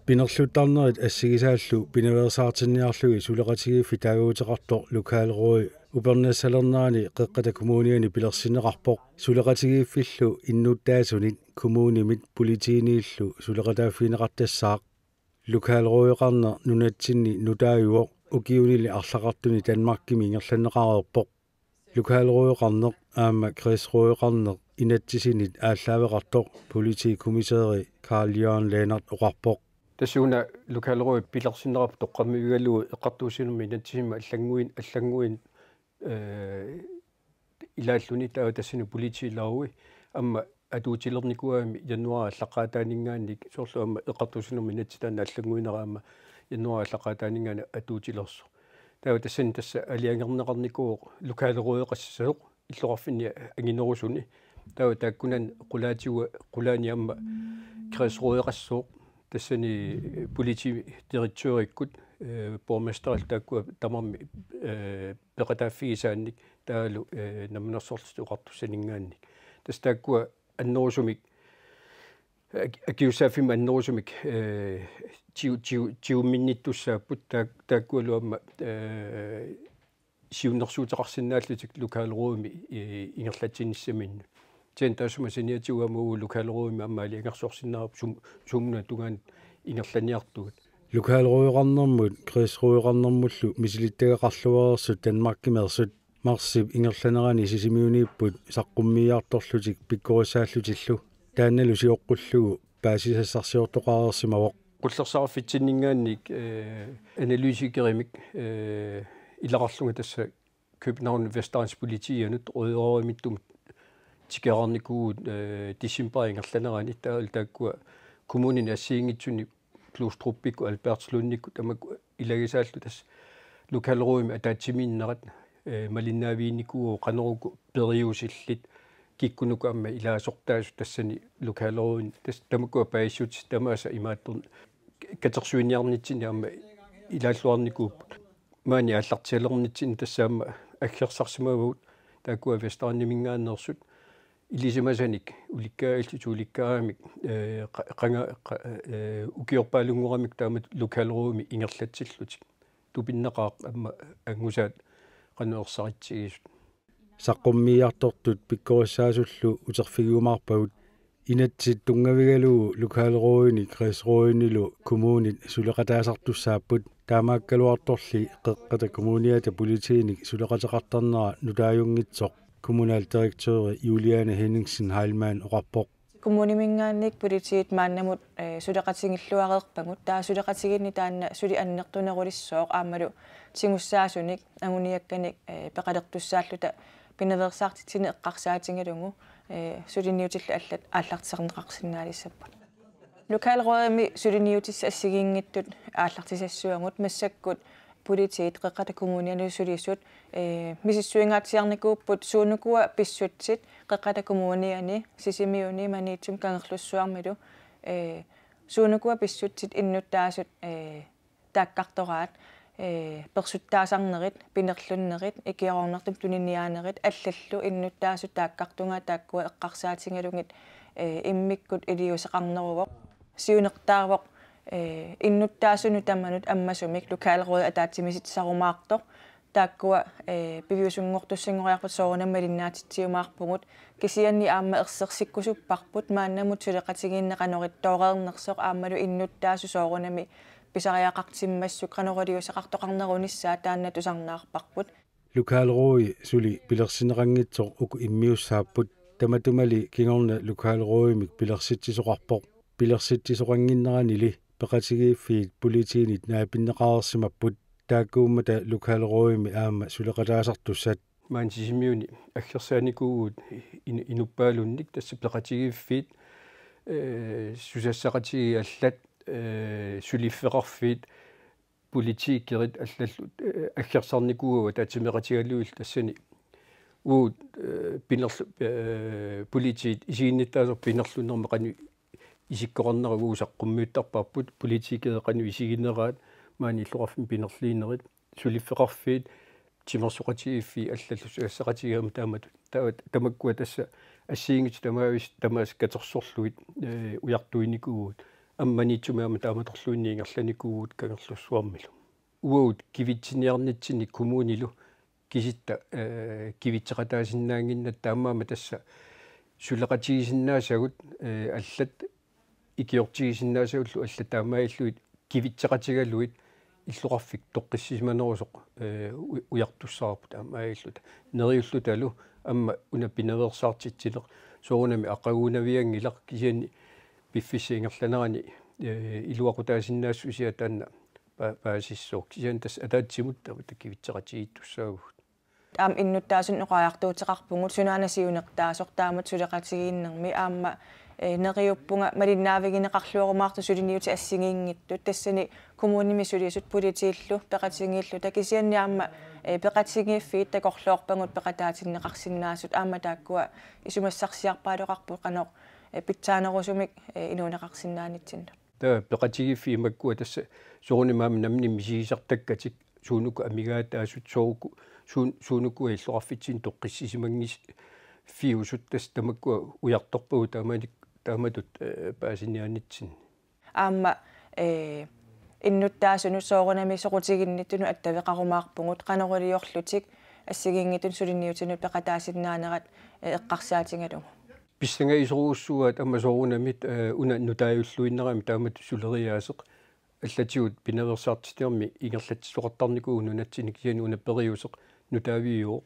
Pinerluttarnerit assigisaallu pinaversaartinniarlugi suleqatigi fitaaguuteqartor lokaalrui upernaassalernaani qeqqata kommuniani pilersineqarpoq suleqatigiiffillu innuuttaasunit kommunimit politiiniillu suleqataaffineqartassaaq lokaalruiqarner nunatsinni nutaajuoq ukiunili arlaqartuni Danmarkimi ingerlanneqareerpoq lokaalruiqarneq aama kreisruiqarneq inattisinit ааllaaveqartoq politikommissari Carl Jørgen Lennart oqarpoq Tasuna lokaalrui pilersinerap toqqammiugaluu eqqartuusinumi inatsisima аллангуин илааллуни таа тассину политилаарui амма атуутилерникуаами януара аллаққаатаанингаанник соорлу амма эққартуусинерми инатситаана аллангуинераама януара аллаққаатаанингаана атуутилерсо таа тассани тасса алиангернеқарникуу lokaalruiqassasuq иллоқарфинни ангинерусуни таа тааккунан қулаатигуа қулаани амма креисруиқассууқ тассани полити директørиккут borgmester тааккуа тамарми пеқатааффигисаанник таалу намнерсорлсту уқартуссанингаанник тас тааккуа аннерусумик акиусааффима аннерусумик тиумминниттуссааппут тааккуалу амма сиуннерсуутеқарсинааллутик lokaalruumi ингерлатсиниссаминну тен таасума синиатигуамуу lokaalruumi аммаали ингерсуорсинаарап сумна тугаан ингерланиартугут lokaalruiqarnermut kreisruiqarnermullu misilittegaqarluarersut Danmarkkimersut marsip ingerlanerani sisimiuniipput saqqummiiartorlutik pikkorisaallutillu taannalu sioqqullugu paasisassarsiortoqaareersimavoq qullersaraffitinningaannik analysekerimik илақарлунга тасса København Vestegns politianut rødåremittum тикеарникуут дисимбаингерланерани таалтааккуа kommunin ассиингитсуни Glostruppiku Albertslunnikku tamak ilagисааллу тас lokaalruumi атаатсимииннерат малиннаавиинникуу qaneruku periusилlit киккунуку амма илаасортаасу тассани lokaalruumi тас тамакуа паиссут тамааса имааттер катерсуиниарнитсини амма илааллуарникууп маани аллартиалернитсини тассаама аггерсарсимавут тааккуа вестааннимингааннерсут илисимасаник уликкаалтутуликкаамик qanga ukiorpaalunguramik taamat lokaalruumi ingerlatsillutик tupinneqaaq amma angussaat qanuersaritsigis saqqummiiartortut pikkorisaasullu uterfiguumaarpagut inatsit tungavigaluu lokaalruuini kreisruuinilu kommunit suleqataasartussaapput taamaakkaluartorli qeqqata kommuniata politiinik suleqateqartarnera nutaajungitsoq kommunaldirektør Juliane Henningsen Heilmann oqarpoq kommunimingaannik politiit maannamut suleqatingilluareerpangut taa suleqatiginni taanna suli annertunerulissoq aammalu tingussaasunnik anguniakkanik peqalertussaalluta pineversaartitsine eqqarsaatingalungu suliniutillu allat aallartiserneqarsinnaalissapput lokaalruumi suliniutissa assigiingittut aallartisassuangut massakkut politiit qeqqata kommunianu sulisut misissuingaatiarnikuupput suunukua pissutsit qeqqata kommuniani sisimiuni maniitsum kangerlussuarmilu suunukua pissutsit innuttaasut taaqqartoraat persuttaasarnerit pinerlunnerit ikiorornertum tuniniaanerit allallu innuttaasut taaqqartunga taakkua eqqarsaatingalungit immikkut iliuseqarneruvoq siunertaaruvoq innuttaasunu tammanut ammasumik lokaalruud ataatsimisitsarumaartoq taakkua piviusungortussingoriarput soorunammalinnaatitsiumaarpungut kisianni aamma ersersikkusupparput maannamut suleqatigiinneqanorittoorernersoq aammalu innuttaasu soorunami pisariaqartimmassuk qanoraliuseqartoqarnerunissaa taannatusarnaarparput lokaalruui suli pilersineqangitsoq uku immiussaapput tamatumali kingorna lokaalruuimik pilersittisoqarpoq pilersittisoqanginneranili peqatigiiffiit politiinit naapinneqareersimapput taakkuummata lokaalruuimi aama suleqataasartussat maansisimiuni aggersaanikuu inuppaalunnik tassa peqatigiiffiit susassaqatigi allat suliffeqarfiit politiikkerit allallut aggersarnikuuga taatimeqatigaluil tassani uut pinerlu politiit isiinnittaaser pinerlunnermeqanu isikkoqarneragu saqqummiuttarparput politiikeeqanu isigineraat maani illuqarfin pinerliinerit suliffeqarfiit timersuqatigiiffi аллаллусуассақатигиама таамату тамаккуа тасса ассиингит тамаавис тамаас катерсорлугит уяртуиникуугут амманитсумаама тааматорлуинниингерланикуугут кангерлуссуармилу уут кивитсиниарнитсини коммунилу киситта кивитсеқатаасиннаангиннат таамаама тасса сулеқатигисиннаасагут аллат икиортигисиннаасагуллу алла таамаиллуит кивитсеқатигалуит иллуқарфик тоққиссисиманерусоқ уяртуссаарпут таамаиллута нериуллу талу амма уна пиневерсаартитсилеқ соорунами ақагуунавиангилақ кисиани пиффисиингерланерани илуақутаасиннаассу сиатаанна паасиссоо кисиан тас атаатсимуттава такивитсеқатигиттуссаагут аам иннуттаасун оqaajартуутеқарпугут сунаанасиунертаасор таамат сулеқатигииннерми аама нериуппунга малиннаавигинеқарлуорумаарту сулиниути ассигиингиттут тассани коммуними сулиисут политииллу пеқатингииллу такисианниаама пеқатингииффиит такорлуорпангут пеқатаатиннеқарсиннаасут аама тааккуа исумассарсиарпаалоқарпу қаноо питсаанерусумик инуунеқарсиннаанитсинна та пеқатигииффи имаккуа тасса сорунimаами намни мисигисартаккатик суунуку амигаатаасут суунуку иллоқарфитсин тоққиссисимангис фиусут тас тамаккуа уярторпугу тааматут паасинианитсин аама иннуттаасуну соорунами соқутигинниттуну аттавеқарумаарпугут қанерулиорлутик ассигингитун сулинниутину пеқатаасиннаанерат эққарсаатингалугу писсангаисоруussуат амма соорунамит уна нутааюллуиннерами таамат сулериаасеқ аллатигут пиневерсаартитиарми ингерлатсоқартарникуу нунатсини кисиани уна периусеқ нутаавиуо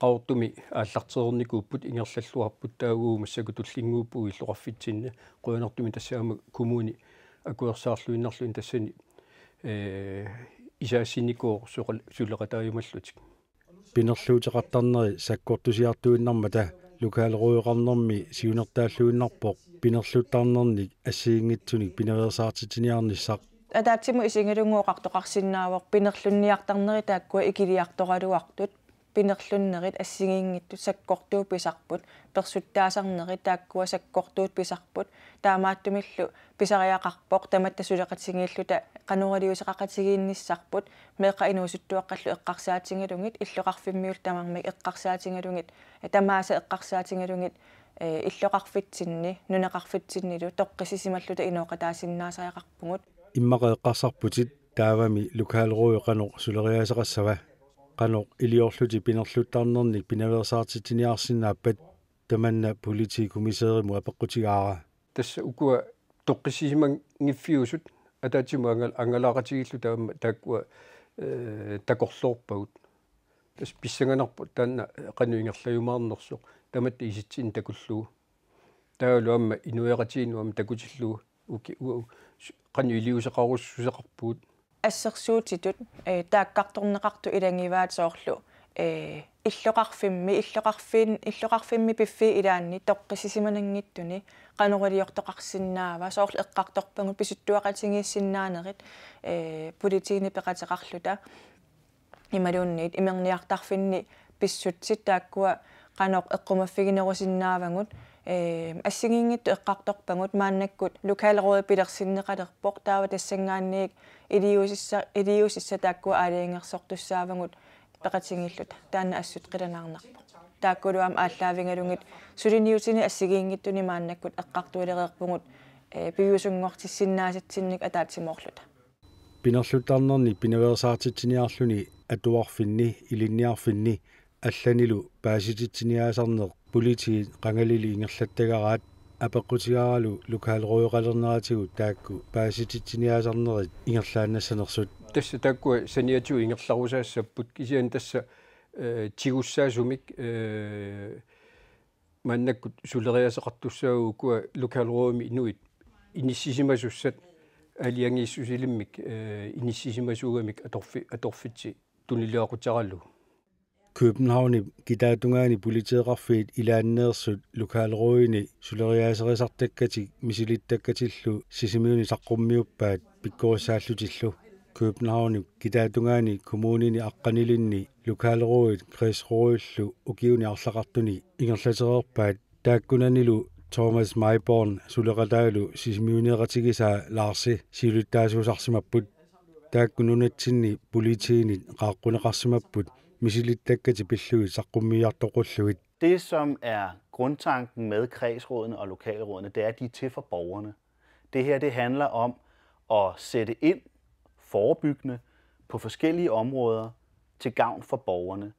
qaortumi ааллартерникууппут ингерллуарпут таагуу массаку туллингууппуги иллоқарфитсинна қуянартуми тассаама коммуни акуерсаарлуиннарлуин тассани исаассиникоо сулеқатааюмаллутик пинерлуутеқартарнери саккортусиартуиннармата лукаалеруйоқарнэрми сиунертааллуиннарпоқ пинерлуттарнерник ассиингитсуник пиневерсаартитиниарниссақ атаатсиму исингилунгуоқартоқарсиннаавоқ пинерлунниартарнери тааккуа икилиарторалуартут пинерлуннерит ассигиингитту саккортуу писарпут персуттаасарнери тааккуа саккортуут писарпут таамааттумиллу писариақарпоқ таматта сулеқатсигииллута қанугалиусеқақатигиинниссарпут меэқа инуусуттуаққаллу эққарсаатингалугит иллоқарфиммиул тамармик эққарсаатингалугит тамааса эққарсаатингалугит иллоқарфитсинни нунеқарфитсиннилу тоққисисималлута инуоқатаасиннаасариақарпугут иммақеэққарсарпутит таавами лукаалеруйоқано сулериаасеқассава qanoq iliorluti pinerluttaarnernik pinaversaartitiniarsinnaappat tamanna politikumiseerimu apeqqutigaara tassa ukua toqqisisimangiffiusut ataatimu angalaaqatigillu taamma taakkua takorluorpagut tas pissanganarpu taanna qanuingerlayumaarnersoq tamatta isitsin takullugu taalu amma inueqatiinu amma takutillugu qanu iliuseqarussuseqarpuut ассерсуутитут тааккарторнеқарту илангиваат соорлу иллоқарфимми пиффи илаанни тоққисисиманангиттуни қанорилиортоқарсинаава соорлу эққарторпангут писуттуақатингиссиннаанерит политиини пеқатеқарлута ималуунниит имерниартарфинни писсутсит тааккуа qanoq eqqumaffiginerusиннаавангут ассигингитту эққарторпангут мааннаккут лукаалеруи пилерсиннеқалерпоқ таава тассангаанниик илиусисса тааккуа аалиингерсортуссаавангут пеқатингиллута таанна ассут қиланаарнарпо тааккулуам ааллаавингалугит сулиниутини ассигингиттуни мааннаккут эққартуилереерпугут пиусунгортиссиннааситсинник атаатсимоорлута пинерлуттарнерни пиневерсаартитсиниарлуни атуарфинни илинниарфинни алланилу паасититсиниаасарнеқ политии qangalili ингерлаттагараат апеққутигааралу лукаалеруйоқалернератигу таакку паасититсиниаасарнерит ингерлаанассанерсут тасса тааккуа саниатигу ингерларусаассаппут кисиан тасса тигуссаасумик маннаккут сулериасеқартуссаагу куа лукаалеруйми инуит иниссисимасуссат алиангииссусилиммик иниссисимасуугамик аторфитси тунилиақутаралу Københavni gitaatунгаани политеэқарфиит илааннеерсут лукаалеруйни сулериаасерисартаккати мисилиттаккатиллу сисимиуни саққуммиуппаат пиккориссааллутиллу Københavni gitaatунгаани коммунини аққанилинни лукаалеруит креисруиллу укиуни арлақартуни ингерлатерерпаат тааккунанилу Thomas Maiborn сулеқатаалу сисимиунеқатигисаа лаарси силуттаасуусарсимаппут тааккунунатсинни политиини қааққунеқарсимаппут Det, som er grundtanken med kredsrådene og lokalrådene, det er, at de er til for borgerne. Det her det handler om at sætte ind forebyggende på forskellige områder til gavn for borgerne.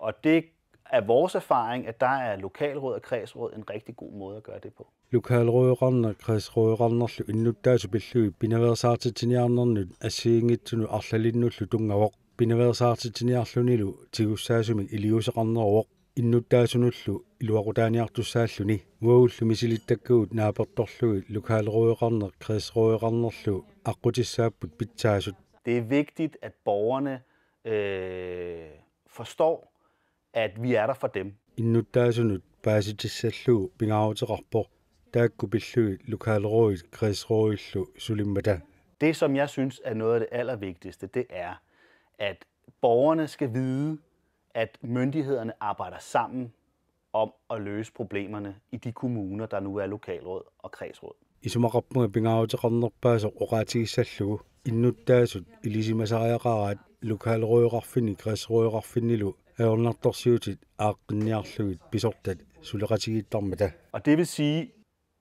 Og det er vores erfaring, at der er lokalråd og kredsråd en rigtig god måde at gøre det på. Lokalråderne, kredsråderne, innuttaasupillu pinaversaartitiniarnernut assiingitsunu arlalinullu tungavaq pinaversaartitiniarlunilu tigussaassumik iliuseqarneruaq innuttaasunullu iluaqutaaniartussaalluni uagullu misilittakkuut naapertorluit lokalråderne, kredsråderne aqutissaapput pitsaasut. Det er vigtigt, at borgerne forstår, at vi er der for dem. Innuttaasunut paasitissalluu pingaavutiqarpoq taakkupilluit lokalrådet kredsrådillu sulimmata. Det, som jeg synes er noget af det allervigtigste, det er, at borgerne skal vide, at myndighederne arbejder sammen om at løse problemerne i de kommuner, der nu er lokalråd og kredsråd. Isumaqarpunga pingaavutiqarnerpaasoq oqaatigissallugu innuttaasut ilisimasariaqaraat lokalrådeqarfini kredsrådeqarfinilu aornartorsiutit aaqqinniarlugit pisortat suleqatigittarmata. Og det vil sige, at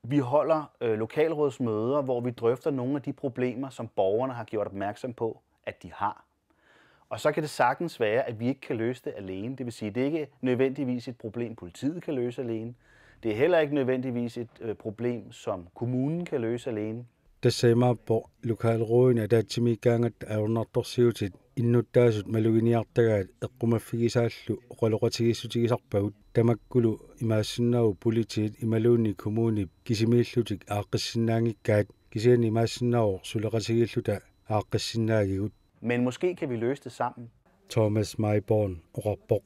vi holder lokalrådsmøder, hvor vi drøfter nogle af de problemer, som borgerne har gjort opmærksom på, at de har. Og så kan det sagtens være, at vi ikke kan løse det alene. Det vil sige, at det ikke er nødvendigvis et problem, politiet kan løse alene. Det er heller ikke nødvendigvis et problem, som kommunen kan løse alene. Tassaimappo lokalrådene taatsimikkaangat aornartorsiutit innuttaasut maluginiartagaat eqqumaffigisaallu oqaloqatigissutigisarpagut tamakkulu imaassinnaagu politiit imaluunni kommuni kisimiillutik aaqqissinnaangikkaat kisiani imaassinnaagu suleqatigilluta aaqqissinnaagиgut. Men måske kan vi løse det sammen. Thomas Maiborn oqarpoq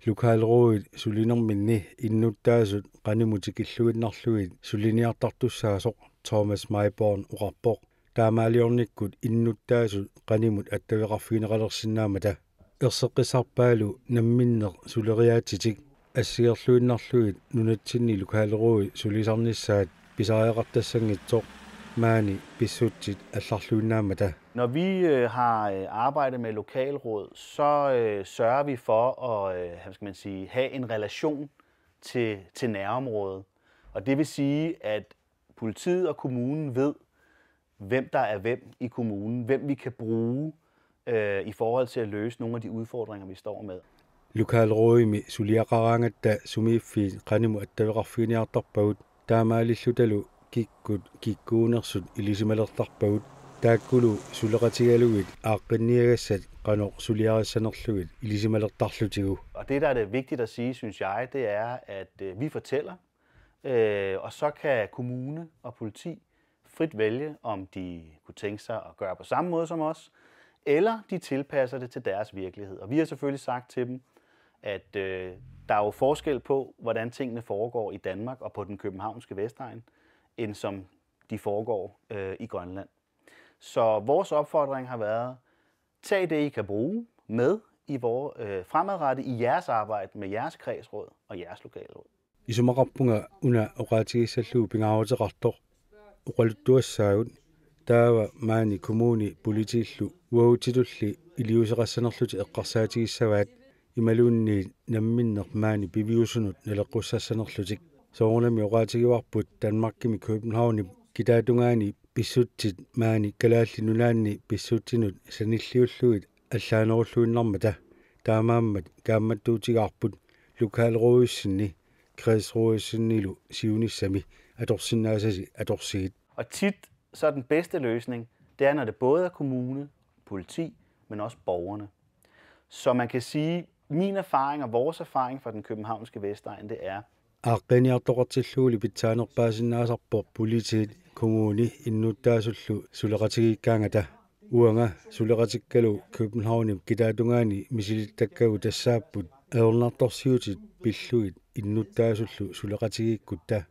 lokalrådet sulinerminni innuttaasut qanimutikilluginnarlugit suliniartartussaasoq Thomas Maiborn oqarpoq taamaaliornikkut innuttaasut qanimut attaviqarfiineqalersinnaamata erseqqisarpaalu namminneq suleriaatitik assigerluinnarlugit nunatsinni lokalrådet sulisarnissaat pisariaqartassangitsoq maani pissutsit allarluinnaamata. Når vi har arbejdet med lokalråd, så sørger vi for at have en relation til nærområdet. Og det vil sige, at politiet og kommunen ved, hvem der er hvem i kommunen, hvem vi kan bruge i forhold til at løse nogle af de udfordringer, vi står med. Lokalrådimi suliaqarangatta sumiffi qanimu attaviqarfiiniartarpagut taamaalillutalu kikkuunersut ilisimalertarpagut taakkulu suleqatigaluit aaqqinniagassat qanoq suliarissanerlugit ilisimalertarlutigu. Og det, der er det vigtigt at sige, synes jeg, det er, at vi fortæller, og så kan kommune og politi frit vælge, om de kunne tænke sig at gøre på samme måde som os, eller de tilpasser det til deres virkelighed. Og vi har selvfølgelig sagt til dem, at der er jo forskel på, hvordan tingene foregår i Danmark og på den københavnske Vestegn, end som de foregår i Grønland. Så vores opfordring har været, tag det, I kan bruge med i fremadrettet i jeres arbejde med jeres kredsråd og jeres lokalråd. Isumaqarpunga una oqaatigissallu pingaavutiqartoq uqaluttuassaagut taava maani kommuni politiillu uagutitulli iliuseqassanerluti eqqarsaatigissawaat imaluunni namminneq maani piviusunut naleqqussaassanerlutik soornami oqaatigivarput Danmarkimi Københavni kitaatungaani pissutsit maani kalaallinunaanni pissutsinut sanilliulluit allaanerulluinnarmata taamaammat kaammattuutigaarput lokalrådissinni kredsrådissinnilu siunissami atorsinnaasasi atorsigit. Og tit så er den bedste løsning, det er, når det både er kommune, politi, men også borgerne. Så man kan sige, min erfaring og vores erfaring fra den københavnske Vestegn, det er, aaqqiniartoqartilluuli pitsaanerpaasinnaasarpoq politiit kommuni innuttaasullu suleqatigikkaangata uanga suleqatikkalu Københavni kitaatungaani misilittakkagu tassaapput aornartorsiutit pilluit innuttaasullu suleqatigikkutta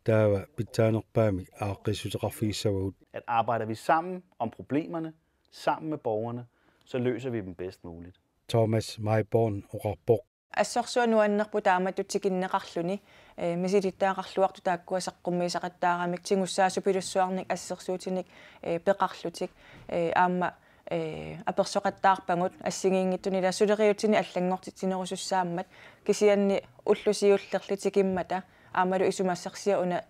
taava pitsaanerpaami aaqqissuteqarfigissavagut. At arbejder vi sammen om problemerne, sammen med borgerne, så løser vi dem bedst muligt. Thomas Maiborn oqarpoq ассорсуануаннерпу тааматтутсикиннеқарлүни мисилиттаақарлуарту тааккуасаққуммисақаттаарамик тигуссаасу пилуссуарник ассерсуутиник пеқарлутик аама аперсоқаттаарпагут ассигиингиттунила сулериутини аллангортитинерусуссааммат кисианни уллусиуллерлитикиммата аамалу исумассарсиа уна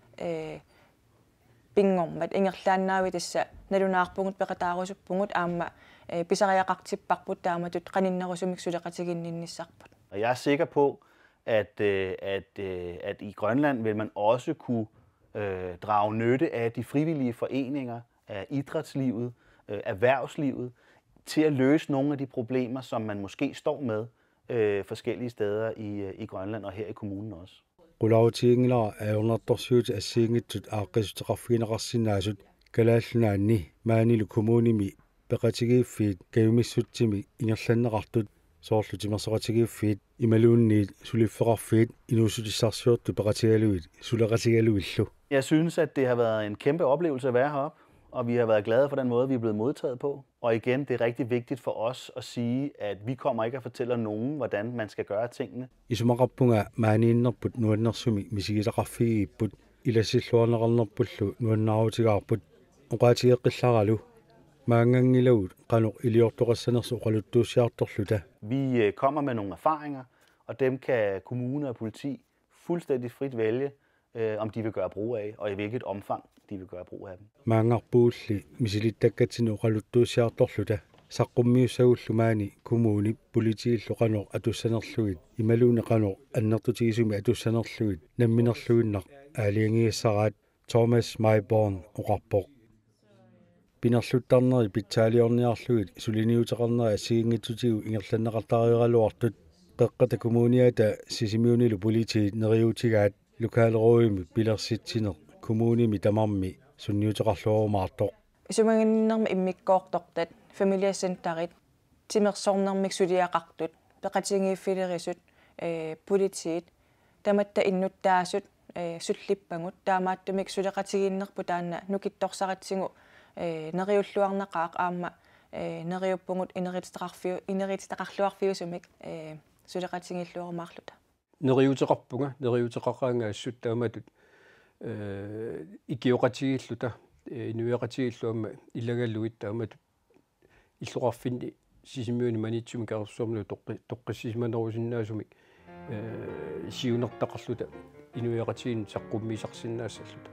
pingormat ingerlaannaavi tassa nalunaarpungut peqataarussuppungut aamma pisariaqartipparput taamatut qaninnerusumik suleqatiginninnissarput. Og jeg er sikker på, at i Grønland vil man også kunne drage nytte af de frivillige foreninger, af idrætslivet, erhvervslivet, til at løse nogle af de problemer, som man måske står med forskellige steder i Grønland og her i kommunen også. Qulautiingila ayornartorsuut assiingittut aaqqisutaqarfiinaqarsinnaasut kalaallunaanni maanilu kommunimi peqatigiiffiit kayumissutsimi ingerlanneqartut soorlutimersoqatigiiffiit imaluunniit suliffeqarfiit inuusutissarsiortu peqatigaluit suleqatigaluillu. Jeg synes, at det har været en kæmpe oplevelse at være heroppe, og vi har været glade for den måde, vi er blevet modtaget på. Og igen, det er rigtig vigtigt for os at sige, at vi kommer ikke at fortælle nogen, hvordan man skal gøre tingene. Isumaqarpunga maaniinnerput nuannersumi misigitaqarfigiipput ilasilluarneqarnerpullu nuannaaruutigaarput uqaatigeqqillaralu maangangilagut qanuq iliortoqassanersu uqaluttuussiartorluta. Vi kommer med nogle erfaringer, og dem kan kommune og politi fuldstændig frit vælge, om de vil gøre brug af, og i hvilket omfang de vil gøre brug af dem. Maangarpuulli misilittakkatsin uqaluttuussiartorluta saqqummiussagullumaani kommuni politiillu qanuq atussanerluit imaluuni qanuq annertutigisumi atussanerluit namminerluinnaq aaliangiassaraat Thomas Maiborn uqarpoq pinerluttarneri pitsaaliorniarluit suliniuteqarneri assiingitutigu ingerlanneqartariiraluartut qeqqata kommuniata sisimiunilu politiit neriutigaat lukaaleruimi pilersitsiner kommunimi tamarmi sunniuteqarluorumaartoq Isumanginnermi immikkoortortat familiacenterit timersornermik suliaqartut peqatigiiffilerisut politiit tamatta innuttaasut sullippangut taamaattumik suleqatiginnerpu taanna nukittorsaratsingu neriulluarnaqaaq aamma neriuppungut ineritistaqarluarfiusumik suleqatigilluorumaarluta neriuteqarpunga neriuteqarraangaassut taamatut ikioqatigilluta inuiaqatigilluamma ilagalluit taamatut illuqarfinni sisimiuni manitsumi kaarsormulu toqqissisimanerusinnaasumik siunertaqarluta inuiaqatigin saqqummiisarsinnaasalluta